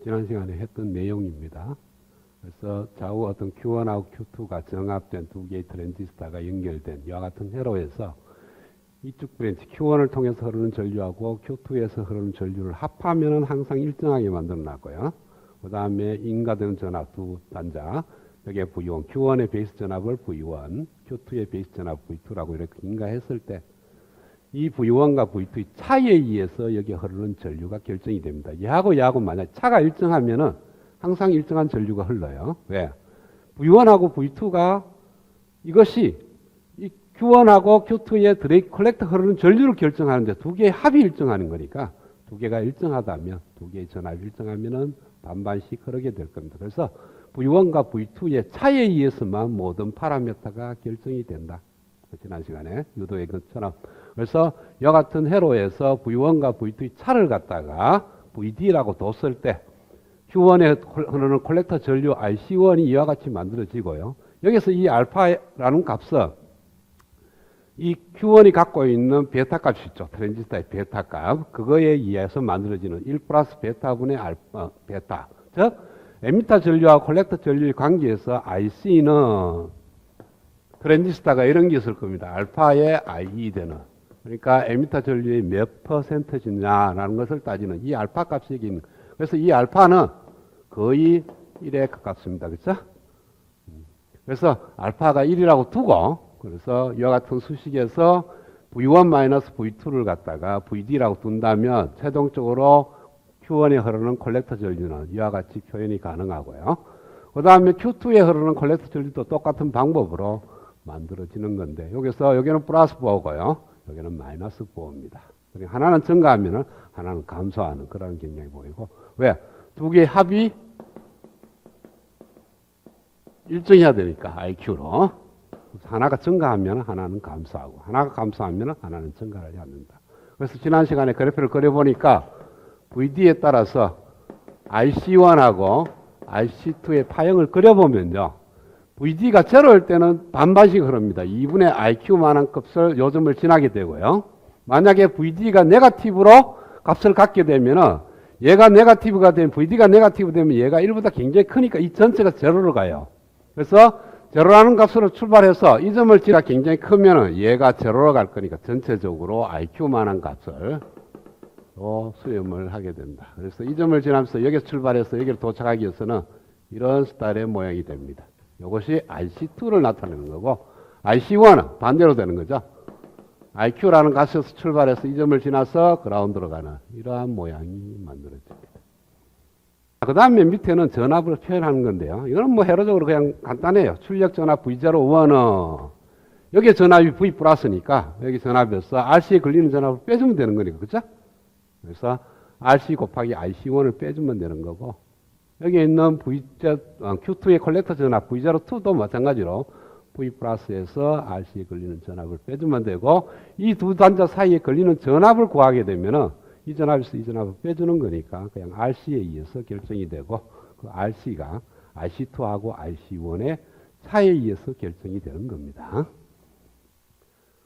지난 시간에 했던 내용입니다. 그래서 좌우 어떤 Q1하고 Q2가 정합된 두 개의 트랜지스터가 연결된 이와 같은 회로에서 이쪽 브랜치 Q1을 통해서 흐르는 전류하고 Q2에서 흐르는 전류를 합하면 항상 일정하게 만들어 놨고요. 그 다음에 인가되는 전압 두 단자, 여기에 V1, Q1의 베이스 전압을 V1, Q2의 베이스 전압 V2라고 이렇게 인가했을 때 이 V1과 V2의 차이에 의해서 여기에 흐르는 전류가 결정이 됩니다. 얘하고 만약 차가 일정하면은 항상 일정한 전류가 흘러요. 왜? V1하고 V2가 이것이 이 Q1하고 Q2의 드레인 컬렉터 흐르는 전류를 결정하는데 두 개의 합이 일정하는 거니까 두 개가 일정하다면 두 개의 전압이 일정하면은 반반씩 흐르게 될 겁니다. 그래서 V1과 V2의 차이에 의해서만 모든 파라미터가 결정이 된다. 지난 시간에 유도의 것처럼. 그래서 이와 같은 회로에서 V1과 V2의 차를 갖다가 VD라고 뒀을 때 Q1에 흐르는 콜렉터 전류 IC1이 이와 같이 만들어지고요. 여기서 이 알파라는 값은 이 Q1이 갖고 있는 베타 값이 있죠. 트랜지스터의 베타 값. 그거에 의해서 만들어지는 1 플러스 베타분의 베타. 즉, 에미터 전류와 콜렉터 전류의 관계에서 IC는 트랜지스터가 이런 게 있을 겁니다. 알파의 IE 되는. 그러니까 에미터 전류의 몇 퍼센트지냐라는 것을 따지는 이 알파 값이 여기 있는. 그래서 이 알파는 거의 1에 가깝습니다. 그렇죠? 그래서 알파가 1이라고 두고 그래서 이와 같은 수식에서 V1-V2를 갖다가 VD라고 둔다면 최종적으로 Q1에 흐르는 콜렉터 전류는 이와 같이 표현이 가능하고요. 그 다음에 Q2에 흐르는 콜렉터 전류도 똑같은 방법으로 만들어지는 건데 여기는 플러스 보고요. 여기는 마이너스 보입니다. 하나는 증가하면 하나는 감소하는 그런 경향이 보이고 왜? 두 개의 합이 일정해야 되니까 IQ로 하나가 증가하면 하나는 감소하고 하나가 감소하면 하나는 증가를 해야 된다. 그래서 지난 시간에 그래프를 그려보니까 VD에 따라서 IC1하고 IC2의 파형을 그려보면요. VD가 제로일 때는 반반씩 흐릅니다. 2분의 IQ만한 값을 요점을 지나게 되고요. 만약에 VD가 네거티브로 값을 갖게 되면은 얘가 네거티브가 되면 VD가 네거티브 되면 얘가 1보다 굉장히 크니까 이 전체가 제로로 가요. 그래서 제로라는 값으로 출발해서 이 점을 지나 굉장히 크면은 얘가 제로로 갈 거니까 전체적으로 IQ만한 값을 수렴을 하게 된다. 그래서 이 점을 지나면서 여기서 출발해서 여기로 도착하기 위해서는 이런 스타일의 모양이 됩니다. 이것이 IC2를 나타내는 거고 IC1은 반대로 되는 거죠. IQ라는 값에서 출발해서 이 점을 지나서 그라운드로 가는 이러한 모양이 만들어집니다. 그 다음에 밑에는 전압을 표현하는 건데요. 이거는 뭐 회로적으로 그냥 간단해요. 출력 전압 V01은 여기 전압이 V 플러스니까 여기 전압에서 RC에 걸리는 전압을 빼주면 되는 거니까 그렇죠? 그래서 RC 곱하기 IC1을 빼주면 되는 거고 여기 있는 Q2의 콜렉터 전압 V02도 마찬가지로 V 플러스에서 RC에 걸리는 전압을 빼주면 되고 이 두 단자 사이에 걸리는 전압을 구하게 되면은 이 전압에서 이 전압을 빼주는 거니까 그냥 RC에 의해서 결정이 되고 그 RC가 IC2하고 IC1의 차에 의해서 결정이 되는 겁니다.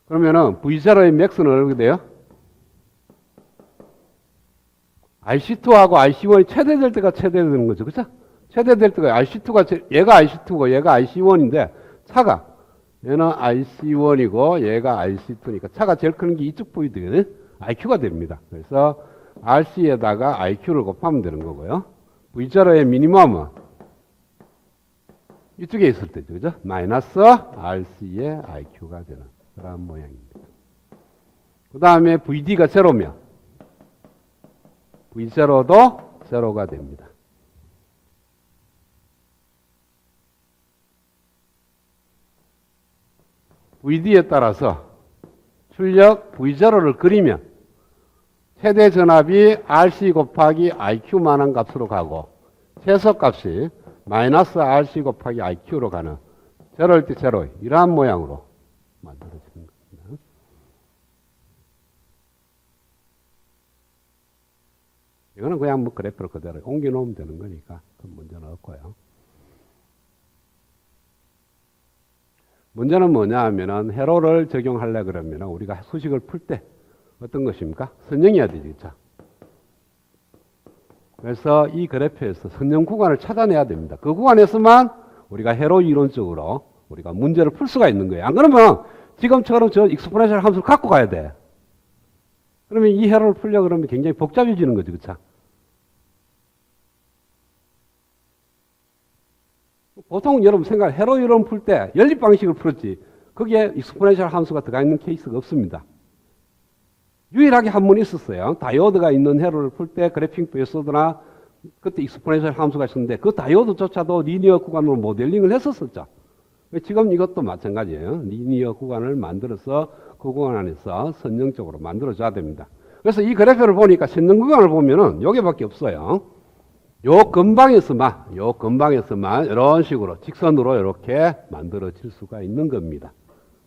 그러면은 V0의 맥스는 어떻게 돼요? IC2하고 IC1이 최대될 때가 최대되는 거죠. 그죠? 최대될 때가 IC2가, 얘가 IC2고 얘가 IC1인데 차가, 얘는 IC1이고 얘가 IC2니까 차가 제일 큰 게 이쪽 부위 되거든요. IQ가 됩니다. 그래서 RC에다가 IQ를 곱하면 되는 거고요. V0의 미니멈은 이쪽에 있을 때죠. 그죠? 마이너스 RC의 IQ가 되는 그런 모양입니다. 그 다음에 VD가 제로면 V0도 제로가 됩니다. VD에 따라서 출력 V0를 그리면 최대 전압이 RC 곱하기 IQ만한 값으로 가고 최소값이 마이너스 RC 곱하기 IQ로 가는 제로일 때 제로 이러한 모양으로 만들어지는 겁니다. 이거는 그냥 뭐 그래프를 그대로 옮겨놓으면 되는 거니까 큰 문제는 없고요. 문제는 뭐냐 하면은 회로를 적용하려고 그러면 우리가 수식을 풀 때 어떤 것입니까? 선형해야 되죠. 그래서 이 그래프에서 선형 구간을 찾아내야 됩니다. 그 구간에서만 우리가 회로 이론적으로 우리가 문제를 풀 수가 있는 거예요. 안 그러면 지금처럼 저 익스포넨셜 함수를 갖고 가야 돼. 그러면 이 회로를 풀려 그러면 굉장히 복잡해지는 거죠. 그쵸? 보통 여러분 생각, 회로 이론 풀 때 연립 방식을 풀었지. 거기에 익스포넨셜 함수가 들어가 있는 케이스가 없습니다. 유일하게 한 번 있었어요. 다이오드가 있는 회로를 풀 때 그래핑 메소드나 그때 익스포넨셜 함수가 있었는데 그 다이오드조차도 리니어 구간으로 모델링을 했었었죠. 지금 이것도 마찬가지예요. 리니어 구간을 만들어서 그 구간 안에서 선형적으로 만들어줘야 됩니다. 그래서 이 그래프를 보니까 선형 구간을 보면은 여기밖에 없어요. 요 근방에서만 이런 식으로 직선으로 이렇게 만들어질 수가 있는 겁니다.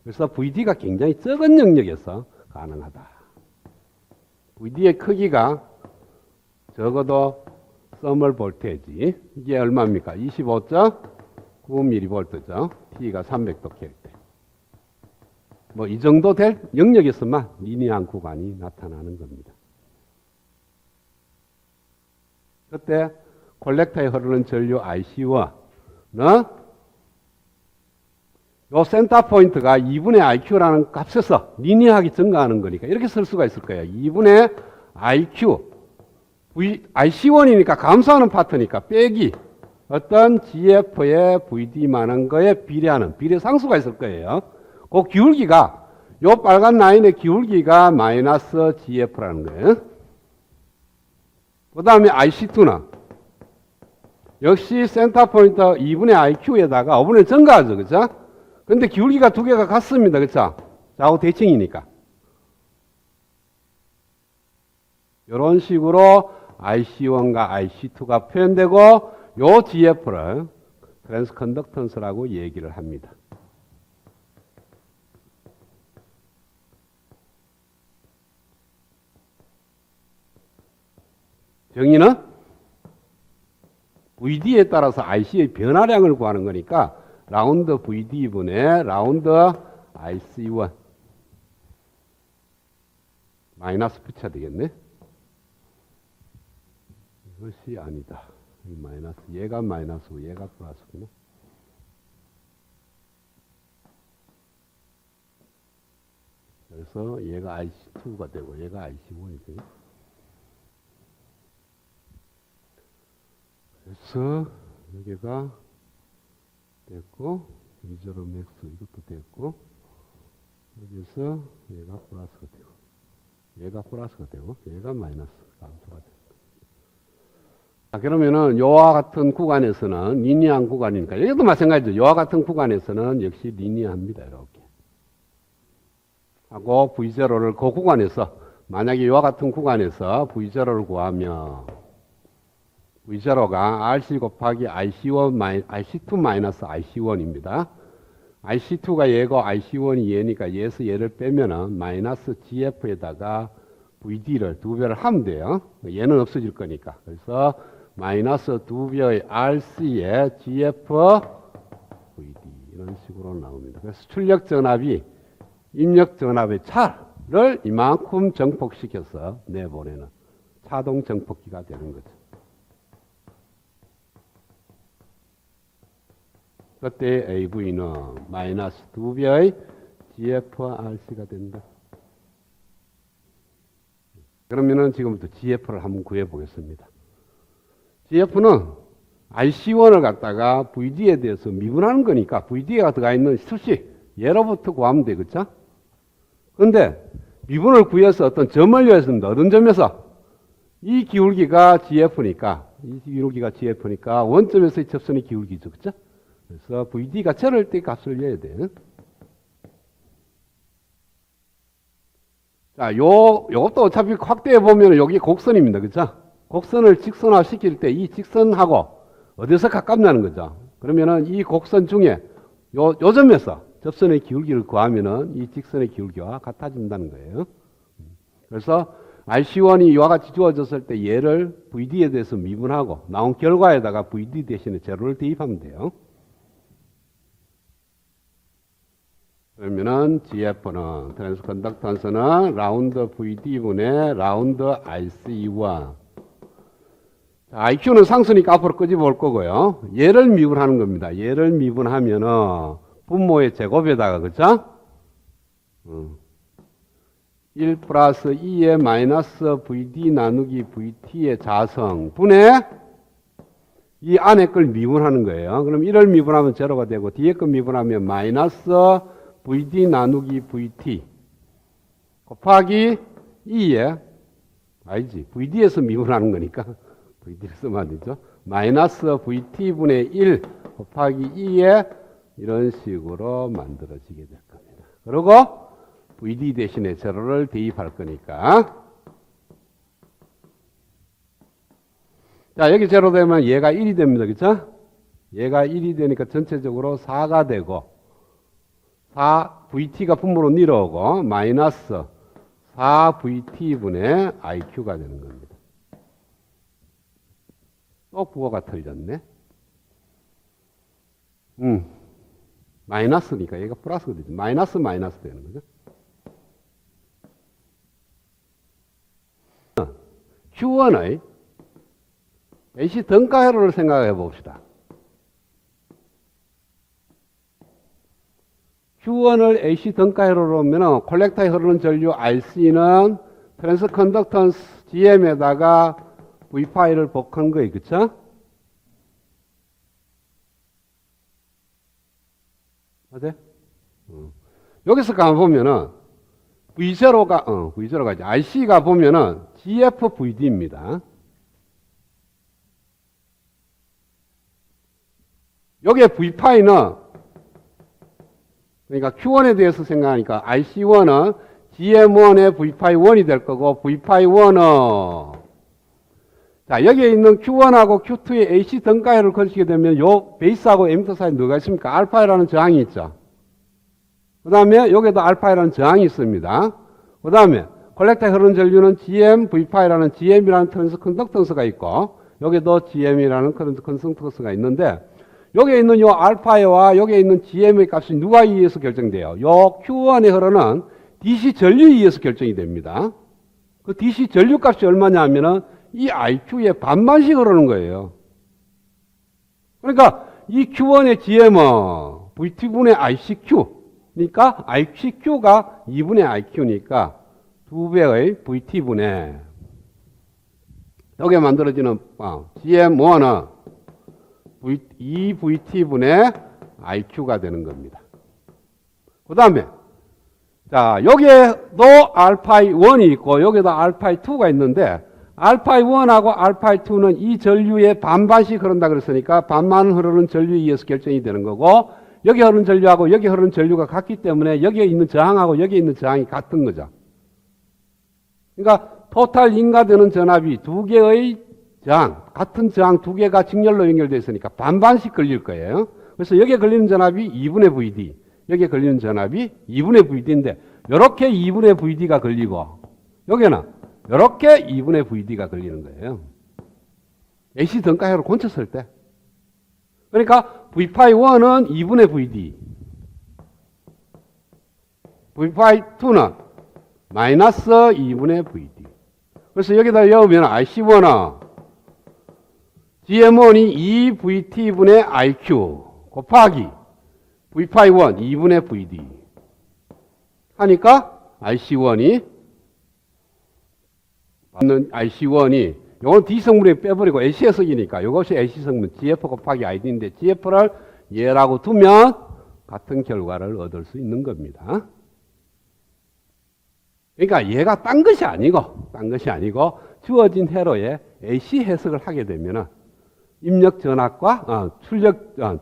그래서 VD가 굉장히 적은 영역에서 가능하다. VD의 크기가 적어도 서멀 볼테이지 이게 얼마입니까? 25.9mV죠. T가 300도 캐릭터. 뭐 이 정도 될 영역에서만 리니어한 구간이 나타나는 겁니다. 그때 콜렉터에 흐르는 전류 IC와는 요 센터 포인트가 2분의 IQ라는 값에서 리니어하게 증가하는 거니까 이렇게 쓸 수가 있을 거예요. 2분의 IQ IC1이니까 감소하는 파트니까 빼기 어떤 GF의 VD만한 거에 비례하는 비례상수가 있을 거예요. 그 기울기가 요 빨간 라인의 기울기가 마이너스 GF라는 거예요. 그 다음에 IC2는 역시 센터 포인트 2분의 IQ에다가 5분의 증가하죠. 그죠? 근데 기울기가 두 개가 같습니다. 그쵸? 좌우 대칭이니까. 이런 식으로 IC1과 IC2가 표현되고 요 GF를 트랜스 컨덕턴스라고 얘기를 합니다. 정의는 VD에 따라서 IC의 변화량을 구하는 거니까 라운드 VD분의 라운드 IC1 마이너스 붙여야 되겠네. 이것이 아니다. 마이너스 얘가 마이너스고 얘가 플러스구나. 그래서 얘가 IC2가 되고 얘가 IC1이죠. 그래서 여기가 됐고 위저로 맥스 이것도 됐고 여기서 얘가 플러스가 되고 얘가 플러스가 되고 얘가 마이너스 감소가 됩니다. 자, 그러면은 요와 같은 구간에서는 리니어한 구간이니까 여기도 마찬가지죠. 요와 같은 구간에서는 역시 리니어합니다. 이렇게 하고 V0를 그 구간에서 만약에 요와 같은 구간에서 V0를 구하면 V0가 RC 곱하기 IC1 IC2 마이너스 IC1입니다. IC2가 얘고 IC1이 얘니까 얘에서 얘를 빼면은 마이너스 GF에다가 VD를 두 배를 하면 돼요. 얘는 없어질 거니까. 그래서 마이너스 두 배의 RC에 GF VD 이런 식으로 나옵니다. 그래서 출력 전압이 입력 전압의 차를 이만큼 정폭시켜서 내보내는 차동 정폭기가 되는 거죠. 그때 AV는 마이너스 두 배의 GFRC가 된다. 그러면은 지금부터 GF를 한번 구해 보겠습니다. GF는 IC1을 갖다가 VD에 대해서 미분하는 거니까 VD가 들어가 있는 수식 얘로부터 구하면 되겠죠? 그런데 미분을 구해서 어떤 점을 요했습니다. 어떤 점에서? 이 기울기가 GF니까 원점에서의 접선의 기울기죠. 그렇죠? 그래서 VD가 저럴 때 값을 내야 돼. 자, 요것도 어차피 확대해 보면 여기 곡선입니다. 그죠? 곡선을 직선화 시킬 때 이 직선하고 어디서 가깝냐는 거죠. 그러면은 이 곡선 중에 요 점에서 접선의 기울기를 구하면은 이 직선의 기울기와 같아진다는 거예요. 그래서 RC1이 이와 같이 주어졌을 때 얘를 VD에 대해서 미분하고 나온 결과에다가 VD 대신에 제로를 대입하면 돼요. 그러면은 GF는 트랜스 컨덕턴스는 라운드 VD분의 라운드 IC1 IQ는 상수니까 앞으로 끄집어 올 거고요. 얘를 미분하는 겁니다. 얘를 미분하면은 분모의 제곱에다가, 그죠? 1 플러스 2의 마이너스 VD 나누기 VT의 자성 분의 이 안에 걸 미분하는 거예요. 그럼 1을 미분하면 제로가 되고 뒤에 걸 미분하면 마이너스 VD 나누기 VT 곱하기 2에 아니지 VD에서 미분하는 거니까 VD를 쓰면 안 되죠. 마이너스 VT분의 1 곱하기 2에 이런 식으로 만들어지게 될 겁니다. 그리고 VD 대신에 제로를 대입할 거니까 자 여기 제로 되면 얘가 1이 됩니다. 그렇죠? 얘가 1이 되니까 전체적으로 4가 되고 4VT가 분모로 내려오고 마이너스 4VT분의 IQ가 되는 겁니다. 또 부호가 틀렸네. 마이너스니까 얘가 플러스가 되죠. 마이너스 되는 거죠. Q1의 AC 등가회로를 생각해 봅시다. Q1을 AC 등가회로로 하면 콜렉터에 흐르는 전류 RC는 트랜스컨덕턴스 GM에다가 V5를 복한 거예요. 그쵸? 맞아요? 여기서 가보면은 V0가 이제 RC가 보면은 GFVD입니다. 여기에 V5는 그러니까 Q1에 대해서 생각하니까 RC1은 GM1의 V5-1이 될 거고 V5-1은 자 여기에 있는 Q1하고 Q2의 AC 등가회를 걸치게 되면 요 베이스하고 에미터 사이에 누가 있습니까? 알파이라는 저항이 있죠. 그 다음에 여기에도 알파이라는 저항이 있습니다. 그 다음에 콜렉터에 흐르는 전류는 GM, V5라는 GM이라는 트랜스 컨덕턴스가 있고 여기도 GM이라는 트랜스 컨덕턴스가 있는데 여기에 있는 요 알파와 여기에 있는 GM의 값이 누가 의해서 결정돼요? 요 Q1에 흐르는 DC 전류에 의해서 결정이 됩니다. 그 DC 전류 값이 얼마냐 하면은 이 IQ의 반만씩 흐르는 거예요. 그러니까 이 Q1의 GM은 VT분의 ICQ니까 ICQ가 2분의 IQ니까 2배의 VT분의 여기에 만들어지는 GM1은 2VT분의 IQ가 되는 겁니다. 그 다음에 자 여기에도 알파이1이 있고 여기도 알파이2가 있는데 알파이1하고 알파이2는 이 전류의 반반씩 흐른다 그랬으니까 반만 흐르는 전류에 의해서 결정이 되는 거고 여기 흐르는 전류하고 여기 흐르는 전류가 같기 때문에 여기에 있는 저항하고 여기에 있는 저항이 같은 거죠. 그러니까 토탈 인가되는 전압이 두 개의 저항, 같은 저항 두 개가 직렬로 연결되어 있으니까 반반씩 걸릴 거예요. 그래서 여기에 걸리는 전압이 2분의 VD, 여기에 걸리는 전압이 2분의 VD인데 이렇게 2분의 VD가 걸리고 여기는 이렇게 2분의 VD가 걸리는 거예요. AC 등가회로 곤쳤을 때. 그러니까 V5-1은 2분의 VD, V5-2는 마이너스 2분의 VD. 그래서 여기다 여으면 IC1은 GM1이 2VT분의 IQ 곱하기 V5-1 2분의 VD 하니까 IC1이 받는 IC1이 요건 D 성분에 빼버리고 AC 해석이니까 이것이 AC 성분 GF 곱하기 ID인데 GF를 얘라고 두면 같은 결과를 얻을 수 있는 겁니다. 그러니까 얘가 딴 것이 아니고 주어진 회로에 AC 해석을 하게 되면은 입력 전압과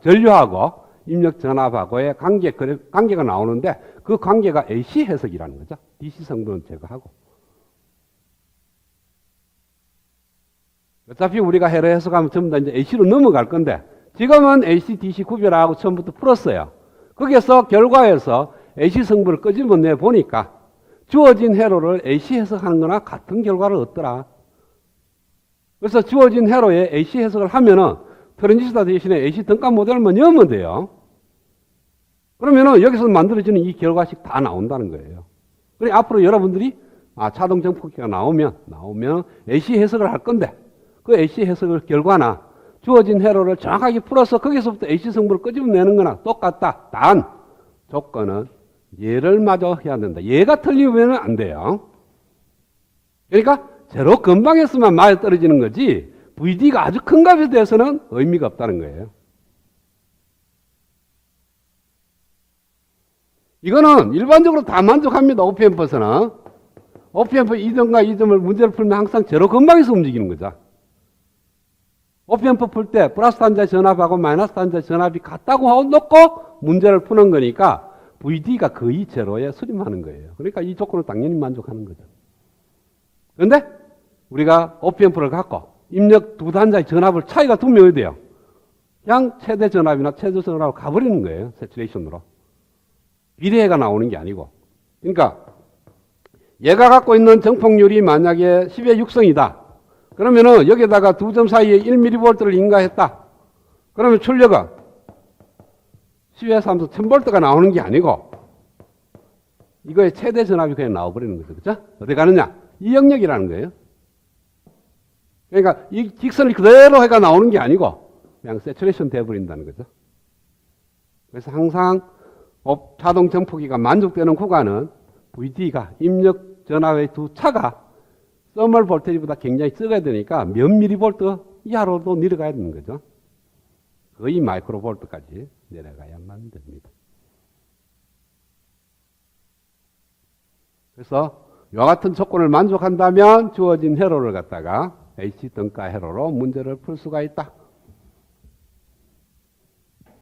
전류하고 입력 전압하고의 관계가 나오는데 그 관계가 AC 해석이라는 거죠. DC 성분은 제거하고. 어차피 우리가 회로 해석하면 전부 다 이제 AC로 넘어갈 건데 지금은 AC, DC 구별하고 처음부터 풀었어요. 거기에서 결과에서 AC 성분을 끄집어내 보니까 주어진 회로를 AC 해석하는 거나 같은 결과를 얻더라. 그래서 주어진 회로에 AC 해석을 하면은 트랜지스터 대신에 AC 등가 모델만 넣으면 돼요. 그러면은 여기서 만들어지는 이 결과식 다 나온다는 거예요. 그래 앞으로 여러분들이 차동 정폭기가 나오면 AC 해석을 할 건데 그 AC 해석 결과나 주어진 회로를 정확하게 풀어서 거기서부터 AC 성분을 끄집어내는 거나 똑같다. 단 조건은 얘를 마저 해야 된다. 얘가 틀리면 안 돼요. 그러니까 제로 근방에서만 맞아 떨어지는 거지 VD가 아주 큰 값에 대해서는 의미가 없다는 거예요. 이거는 일반적으로 다 만족합니다. OPMP에서는. OPMP 2점과 2점을 문제를 풀면 항상 제로 근방에서 움직이는 거죠. OPMP 풀 때 플러스 단자 전압하고 마이너스 단자 전압이 같다고 하고 놓고 문제를 푸는 거니까 VD가 거의 제로에 수렴하는 거예요. 그러니까 이 조건을 당연히 만족하는 거죠. 그런데 우리가 OPMP를 갖고 입력 두 단자의 전압을 차이가 두명이 돼요. 그냥 최대 전압이나 최저 전압으로 가버리는 거예요. 세츄레이션으로. 비례해가 나오는 게 아니고. 그러니까 얘가 갖고 있는 정폭률이 만약에 10의 6성이다. 그러면은 여기에다가 두 점 사이에 1mV를 인가했다. 그러면 출력은 10의 3성 1000V가 나오는 게 아니고 이거의 최대 전압이 그냥 나와버리는 거죠. 그죠? 어디 가느냐? 이 영역이라는 거예요. 그러니까 이 직선이 그대로 해가 나오는 게 아니고 그냥 세츄레이션 돼버린다는 거죠. 그래서 항상 자동 정폭기가 만족되는 구간은 VD가 입력 전압의 두 차가 서멀 볼테이지보다 굉장히 적어야 되니까 몇 미리볼트 이하로도 내려가야 되는 거죠. 거의 마이크로볼트까지 내려가야만 됩니다. 그래서 이와 같은 조건을 만족한다면 주어진 회로를 갖다가 AC 등가 회로로 문제를 풀 수가 있다.